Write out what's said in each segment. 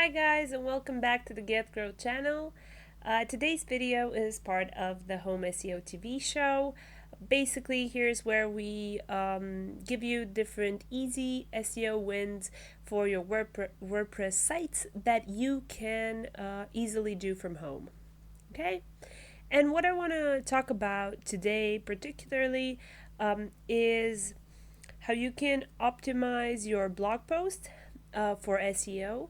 Hi guys, and welcome back to the Get Growth channel. Today's video is part of the Home SEO TV show. Basically, here's where we give you different easy SEO wins for your WordPress sites that you can easily do from home. Okay? And what I want to talk about today, particularly, is how you can optimize your blog post for SEO,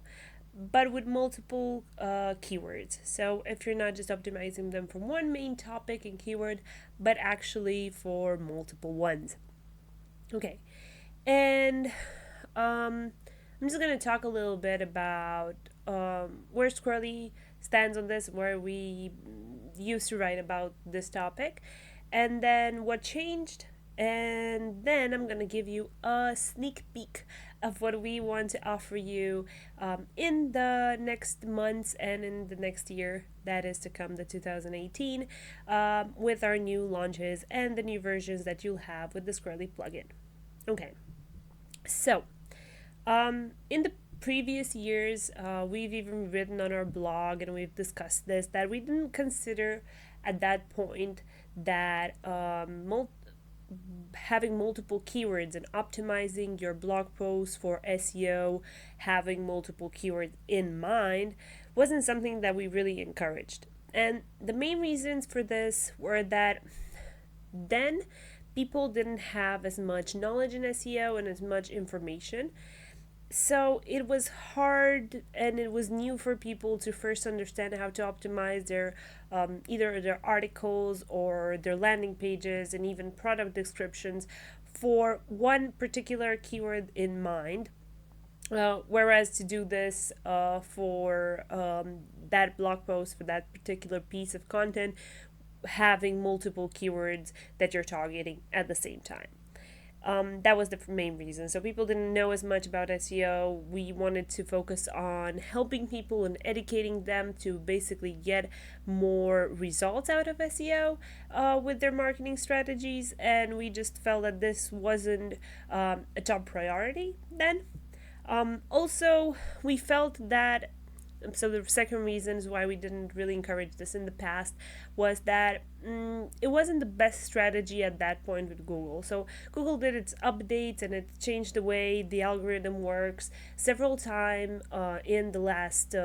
but with multiple keywords. So if you're not just optimizing them for one main topic and keyword, but actually for multiple ones. Okay, and I'm just going to talk a little bit about where Squirrly stands on this, where we used to write about this topic, and then what changed. And then I'm going to give you a sneak peek of what we want to offer you in the next months and in the next year that is to come, the 2018, with our new launches and the new versions that you'll have with the Squirrely plugin. Okay, so in the previous years, we've even written on our blog and we've discussed this that we didn't consider at that point that having multiple keywords and optimizing your blog posts for SEO, having multiple keywords in mind, wasn't something that we really encouraged. And the main reasons for this were that then people didn't have as much knowledge in SEO and as much information. So it was hard and it was new for people to first understand how to optimize their either their articles or their landing pages and even product descriptions for one particular keyword in mind. Whereas to do this for that blog post, for that particular piece of content, having multiple keywords that you're targeting at the same time. That was the main reason. So people didn't know as much about SEO. We wanted to focus on helping people and educating them to basically get more results out of SEO with their marketing strategies. And we just felt that this wasn't a top priority then. Also, we felt that so the second reason is why we didn't really encourage this in the past was that it wasn't the best strategy at that point with Google. So Google did its updates and it changed the way the algorithm works several times in the last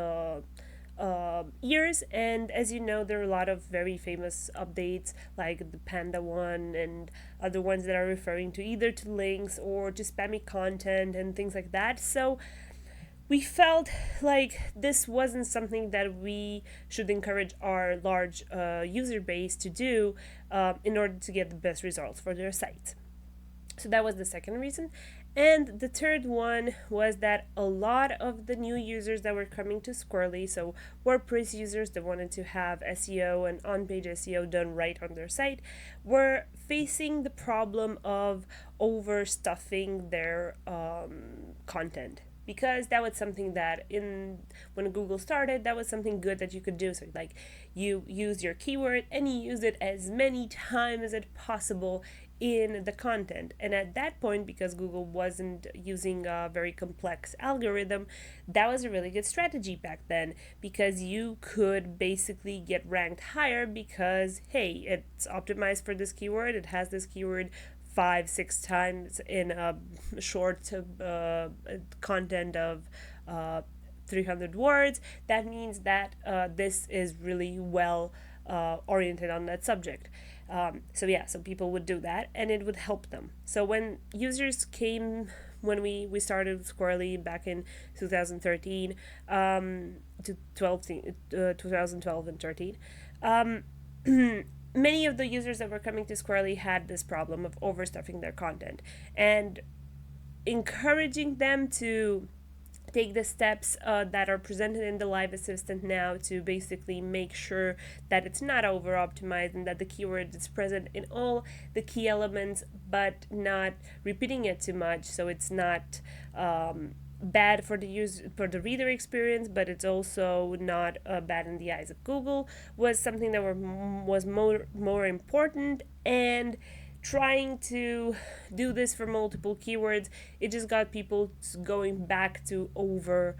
years. And as you know, there are a lot of very famous updates like the Panda one and other ones that are referring to either to links or to spammy content and things like that. So we felt like this wasn't something that we should encourage our large user base to do in order to get the best results for their site. So that was the second reason. And the third one was that a lot of the new users that were coming to Squirrly, so WordPress users that wanted to have SEO and on-page SEO done right on their site, were facing the problem of overstuffing their content, because that was something that when Google started, that was something good that you could do. So like you use your keyword and you use it as many times as possible in the content. And at that point, because Google wasn't using a very complex algorithm, that was a really good strategy back then, because you could basically get ranked higher because, hey, it's optimized for this keyword, it has this keyword 5-6 times in a short content of 300 words. That means that this is really well oriented on that subject. So people would do that and it would help them. So when users came, when we started Squirrely back in 2013 to 2012 and 13, many of the users that were coming to Squirrely had this problem of overstuffing their content, and encouraging them to take the steps that are presented in the Live Assistant now to basically make sure that it's not over optimized and that the keyword is present in all the key elements but not repeating it too much, so it's not bad for the reader experience, but it's also not bad in the eyes of Google, was something that was more important. And trying to do this for multiple keywords, it just got people going back to over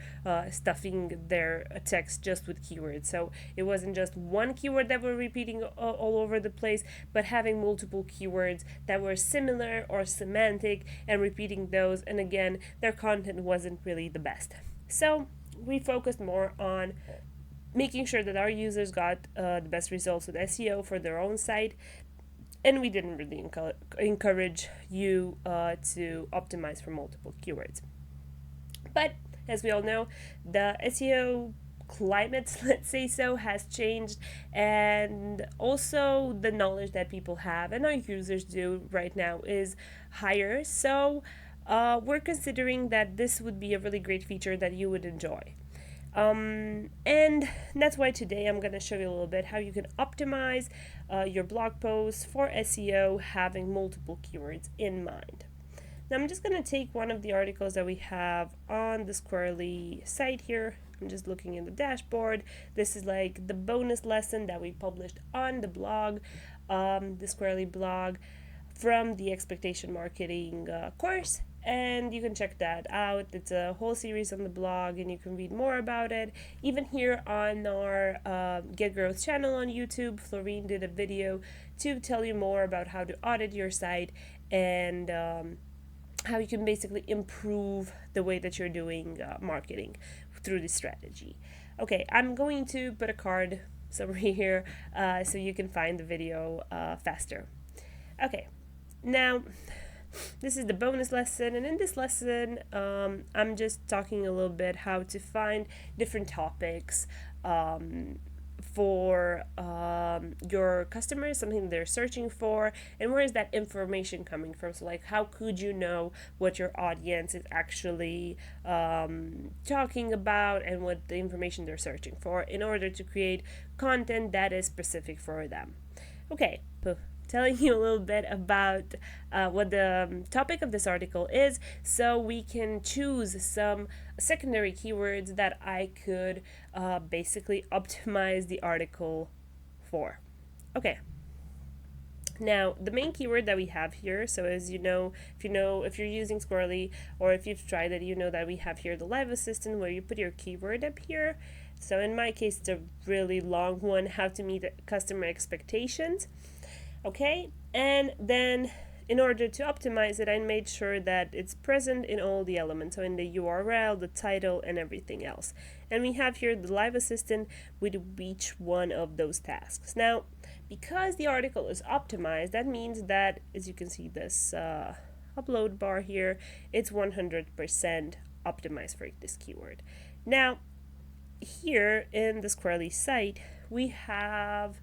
stuffing their text just with keywords. So it wasn't just one keyword that were repeating all over the place, but having multiple keywords that were similar or semantic and repeating those. And again, their content wasn't really the best. So we focused more on making sure that our users got the best results with SEO for their own site, and we didn't really encourage you to optimize for multiple keywords. But as we all know, the SEO climate, let's say so, has changed, and also the knowledge that people have and our users do right now is higher. So we're considering that this would be a really great feature that you would enjoy. And that's why today I'm going to show you a little bit how you can optimize your blog posts for SEO having multiple keywords in mind. Now I'm just going to take one of the articles that we have on the Squirrly site here. I'm just looking in the dashboard. This is like the bonus lesson that we published on the blog, the Squirrly blog, from the expectation marketing course, and you can check that out. It's a whole series on the blog and you can read more about it. Even here on our Get Growth channel on YouTube, Florine did a video to tell you more about how to audit your site and how you can basically improve the way that you're doing marketing through this strategy. Okay, I'm going to put a card somewhere here so you can find the video faster. Okay, now this is the bonus lesson, and in this lesson I'm just talking a little bit how to find different topics for your customers, something they're searching for, and where is that information coming from. So like, how could you know what your audience is actually talking about and what the information they're searching for in order to create content that is specific for them. Okay, telling you a little bit about what the topic of this article is, so we can choose some secondary keywords that I could basically optimize the article for. Okay. Now, the main keyword that we have here, so as you know, if you're using Squirrly or if you've tried it, you know that we have here the live assistant where you put your keyword up here. So in my case, it's a really long one, how to meet customer expectations. Okay, and then in order to optimize it, I made sure that it's present in all the elements, so in the URL, the title, and everything else. And we have here the live assistant with each one of those tasks. Now, because the article is optimized, that means that, as you can see this upload bar here, it's 100% optimized for this keyword. Now, here in the Squirrly site, we have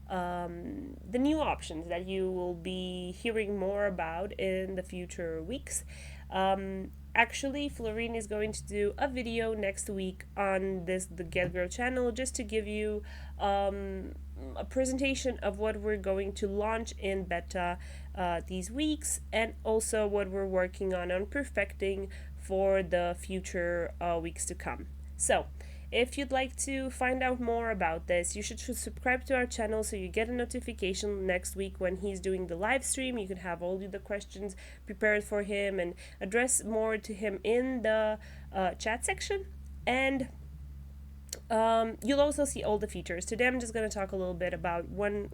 the new options that you will be hearing more about in the future weeks. Actually, Florine is going to do a video next week on the Get Growth channel just to give you a presentation of what we're going to launch in beta these weeks, and also what we're working on perfecting for the future weeks to come. So if you'd like to find out more about this, you should subscribe to our channel so you get a notification next week when he's doing the live stream. You can have all the questions prepared for him and address more to him in the chat section. And you'll also see all the features. Today I'm just going to talk a little bit about one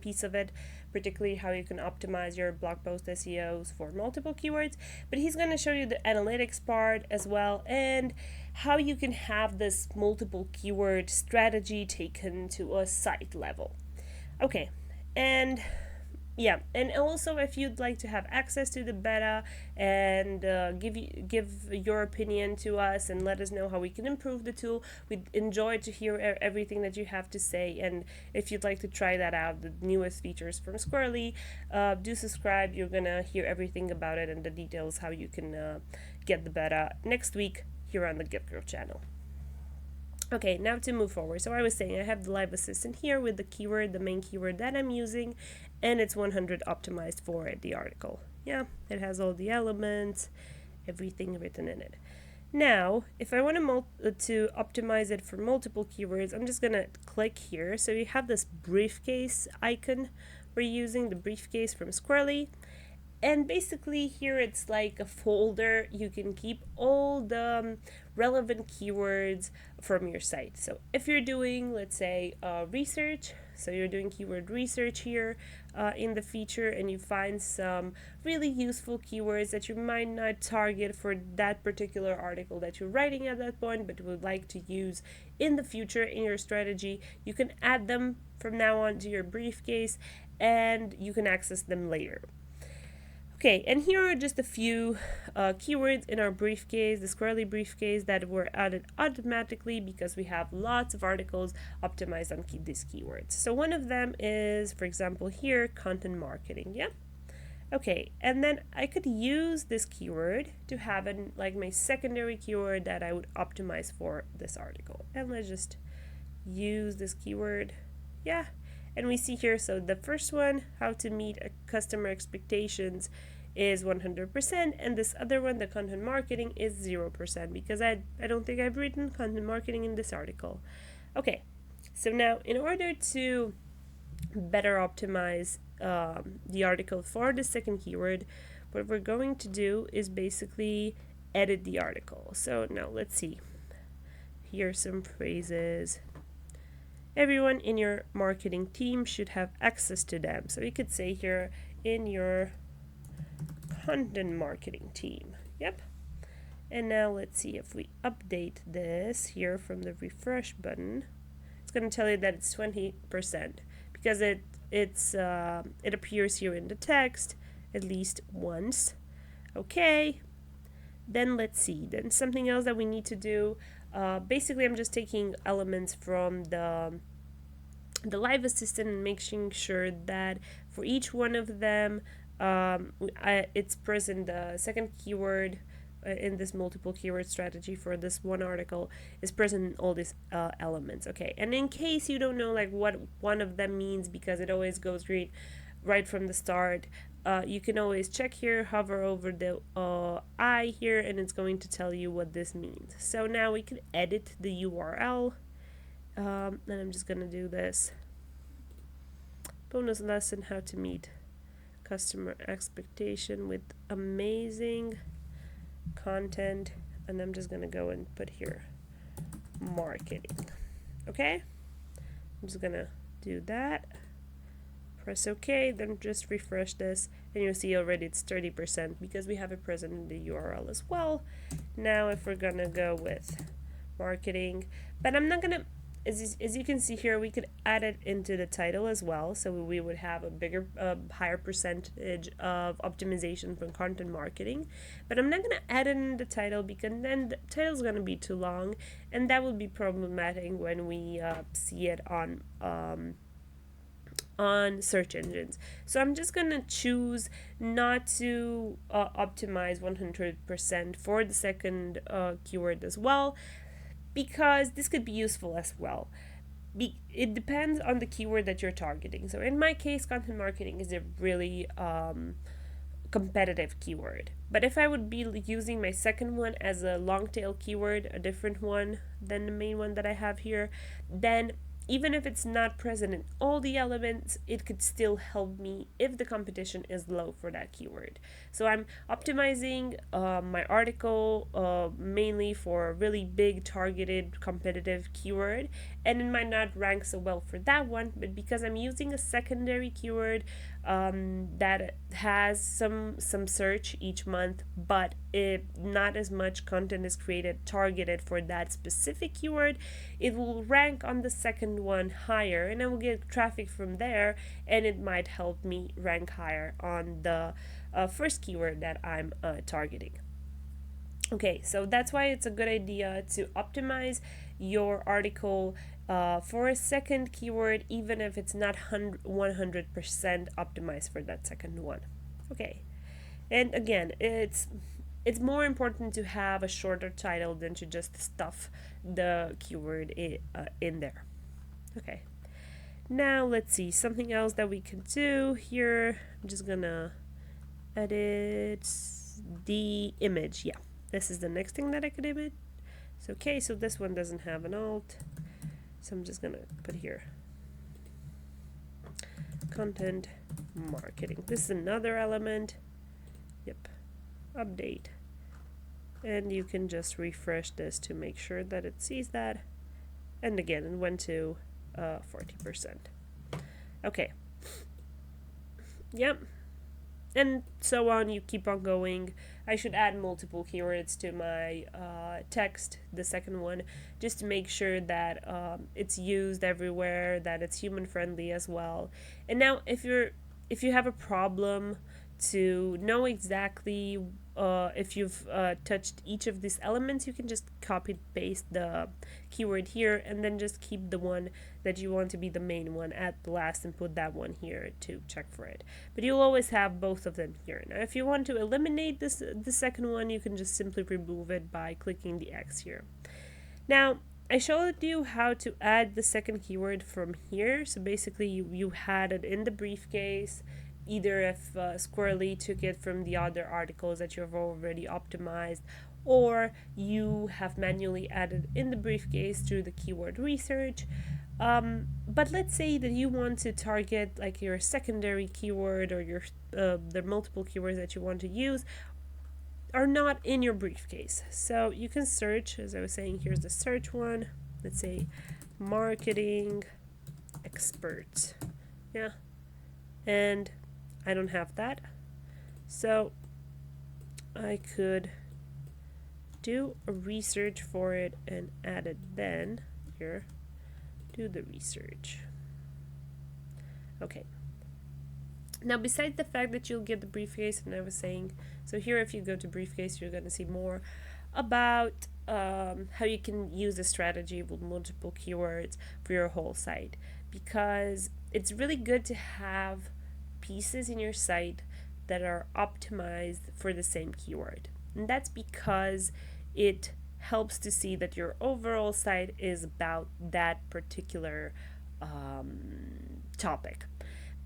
piece of it, particularly how you can optimize your blog post SEOs for multiple keywords. But he's going to show you the analytics part as well, and how you can have this multiple keyword strategy taken to a site level. Okay, and yeah, and also if you'd like to have access to the beta and give your opinion to us and let us know how we can improve the tool, we'd enjoy to hear everything that you have to say. And if you'd like to try that out, the newest features from Squirrly, do subscribe. You're gonna hear everything about it and the details how you can get the beta next week here on the Get Growth channel. Okay, now to move forward. So I was saying I have the live assistant here with the keyword, the main keyword that I'm using, and it's 100 optimized for it, the article. Yeah, it has all the elements, everything written in it. Now, if I want to optimize it for multiple keywords, I'm just gonna click here. So you have this briefcase icon we're using the briefcase from Squirrly. And basically here it's like a folder. You can keep all the relevant keywords from your site. So if you're doing, let's say, research, so you're doing keyword research here in the feature, and you find some really useful keywords that you might not target for that particular article that you're writing at that point, but would like to use in the future in your strategy, you can add them from now on to your briefcase, and you can access them later. Okay, and here are just a few keywords in our briefcase, the Squirrly briefcase, that were added automatically because we have lots of articles optimized on these keywords. So one of them is, for example, here, content marketing. Yeah. Okay, and then I could use this keyword to have like my secondary keyword that I would optimize for this article. And let's just use this keyword. Yeah. And we see here, so the first one, how to meet a customer expectations, is 100%, and this other one, the content marketing, is 0% because I don't think I've written content marketing in this article. Okay, so now in order to better optimize the article for the second keyword, what we're going to do is basically edit the article. So now let's see. Here's some phrases. Everyone in your marketing team should have access to them. So you could say here, in your content marketing team. Yep. And now let's see if we update this here from the refresh button. It's going to tell you that it's 20% because it appears here in the text at least once. Okay. Then let's see. Then something else that we need to do. Basically, I'm just taking elements from the live assistant and making sure that for each one of them, it's present. The second keyword in this multiple keyword strategy for this one article is present in all these elements. Okay, and in case you don't know like what one of them means, because it always goes right from the start, you can always check here, hover over the I here, and it's going to tell you what this means. So now we can edit the URL, and I'm just gonna do this. Bonus lesson, how to meet customer expectation with amazing content, and I'm just gonna go and put here marketing. Okay, I'm just gonna do that. Press OK, then just refresh this, and you'll see already it's 30% because we have it present in the URL as well. Now if we're gonna go with marketing, but I'm not gonna, as you can see here, we could add it into the title as well, so we would have a higher percentage of optimization from content marketing, but I'm not gonna add it in the title because then the title's gonna be too long, and that would be problematic when we see it on search engines. So I'm just gonna choose not to optimize 100% for the second keyword as well, because this could be useful as well. It depends on the keyword that you're targeting. So in my case, content marketing is a really competitive keyword. But if I would be using my second one as a long tail keyword, a different one than the main one that I have here, then even if it's not present in all the elements, it could still help me if the competition is low for that keyword. So I'm optimizing my article mainly for a really big targeted competitive keyword, and it might not rank so well for that one, but because I'm using a secondary keyword that has some search each month, but not as much content is created targeted for that specific keyword, it will rank on the second one higher, and I will get traffic from there, and it might help me rank higher on the first keyword that I'm targeting. Okay, so that's why it's a good idea to optimize your article for a second keyword, even if it's not 100% optimized for that second one. Okay, and again, it's more important to have a shorter title than to just stuff the keyword in there. Okay, now let's see, something else that we can do here. I'm just gonna edit the image. Yeah, this is the next thing that I could image. So okay, so this one doesn't have an alt, so I'm just gonna put here content marketing. This is another element. Yep, update. And you can just refresh this to make sure that it sees that. And again, it went to 40%. Okay. Yep. And so on, you keep on going. I should add multiple keywords to my text, the second one, just to make sure that it's used everywhere, that it's human friendly as well. And now, if you have a problem to know exactly if you've touched each of these elements, you can just copy paste the keyword here and then just keep the one that you want to be the main one at the last and put that one here to check for it. But you'll always have both of them here. Now if you want to eliminate the second one, you can just simply remove it by clicking the X here. Now I showed you how to add the second keyword from here. So basically you had it in the briefcase, either if Squirrly took it from the other articles that you've already optimized, or you have manually added in the briefcase through the keyword research. But let's say that you want to target like your secondary keyword, or your the multiple keywords that you want to use are not in your briefcase. So you can search, as I was saying, here's the search one. Let's say marketing expert. Yeah. And I don't have that. So I could do a research for it and add it then here. Do the research. Okay. Now, besides the fact that you'll get the briefcase, and I was saying, so here if you go to briefcase, you're going to see more about how you can use a strategy with multiple keywords for your whole site, because it's really good to have pieces in your site that are optimized for the same keyword. And that's because it helps to see that your overall site is about that particular topic.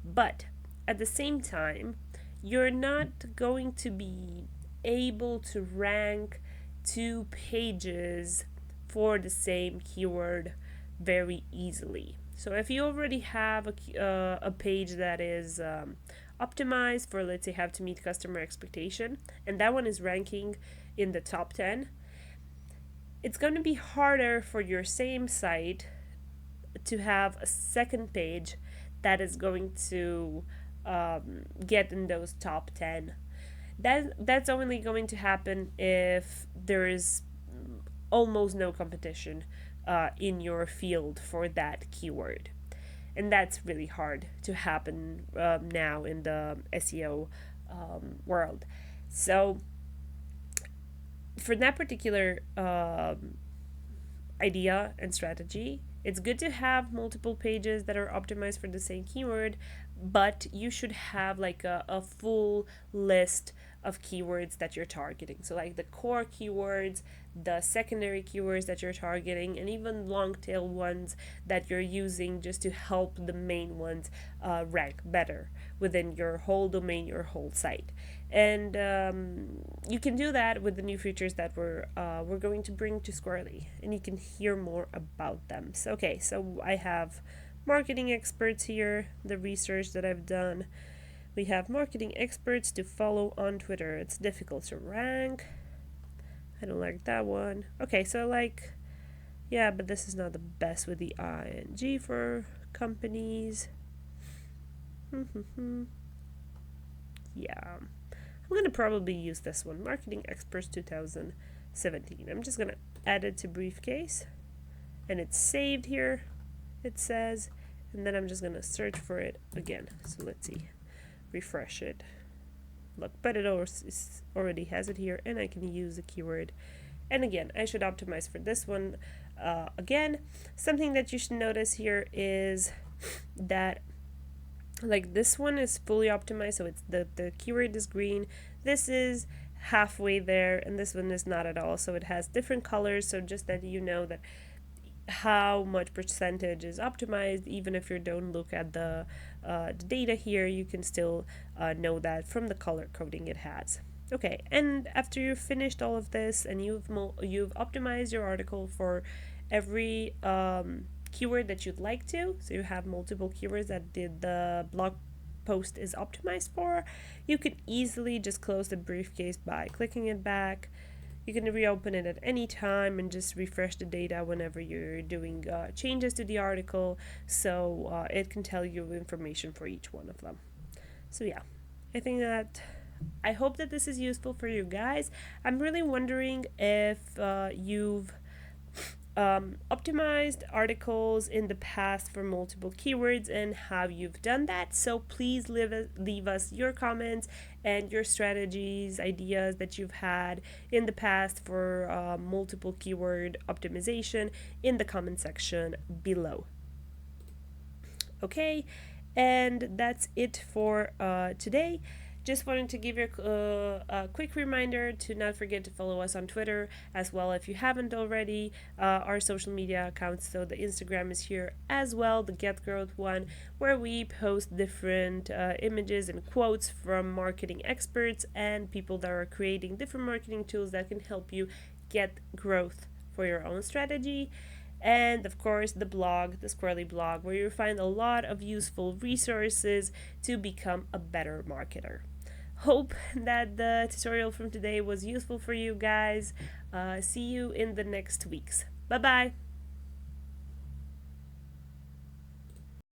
But at the same time, you're not going to be able to rank 2 pages for the same keyword very easily. So if you already have a page that is optimized for, let's say, have to meet customer expectation, and that one is ranking in the top 10, it's going to be harder for your same site to have a second page that is going to get in those top 10. That's only going to happen if there is almost no competition in your field for that keyword. And that's really hard to happen now in the SEO world. So for that particular idea and strategy, it's good to have multiple pages that are optimized for the same keyword, but you should have like a full list of keywords that you're targeting. So like the core keywords, the secondary keywords that you're targeting, and even long tail ones that you're using just to help the main ones rank better within your whole domain, your whole site. And you can do that with the new features that we're going to bring to Squirrly, and you can hear more about them. So okay, so I have marketing experts here, the research that I've done. We have marketing experts to follow on Twitter. It's difficult to rank. I don't like that one. Okay, so like, yeah, but this is not the best with the ing for companies. Yeah, I'm going to probably use this one, Marketing Experts 2017. I'm just going to add it to briefcase, and it's saved here, it says, and then I'm just going to search for it again. So let's see. Refresh it. Look, but it already has it here, and I can use the keyword. And again, I should optimize for this one. Again, something that you should notice here is that like this one is fully optimized, so it's the keyword is green. This is halfway there, and this one is not at all. So it has different colors, so just that you know that how much percentage is optimized. Even if you don't look at the data here, you can still know that from the color coding it has. Okay, and after you've finished all of this and you've optimized your article for every keyword that you'd like to, so you have multiple keywords that did the blog post is optimized for, you can easily just close the briefcase by clicking it back. You can reopen it at any time and just refresh the data whenever you're doing changes to the article, so it can tell you information for each one of them. So yeah, I hope that this is useful for you guys. I'm really wondering if you've optimized articles in the past for multiple keywords and how you've done that. So please leave us your comments and your strategies, ideas that you've had in the past for multiple keyword optimization in the comment section below. Okay, and that's it for today. Just wanted to give you a quick reminder to not forget to follow us on Twitter as well if you haven't already, our social media accounts. So the Instagram is here as well, the Get Growth one, where we post different images and quotes from marketing experts and people that are creating different marketing tools that can help you get growth for your own strategy. And of course, the blog, the Squirrly blog, where you find a lot of useful resources to become a better marketer. Hope that the tutorial from today was useful for you guys. See you in the next weeks. Bye bye.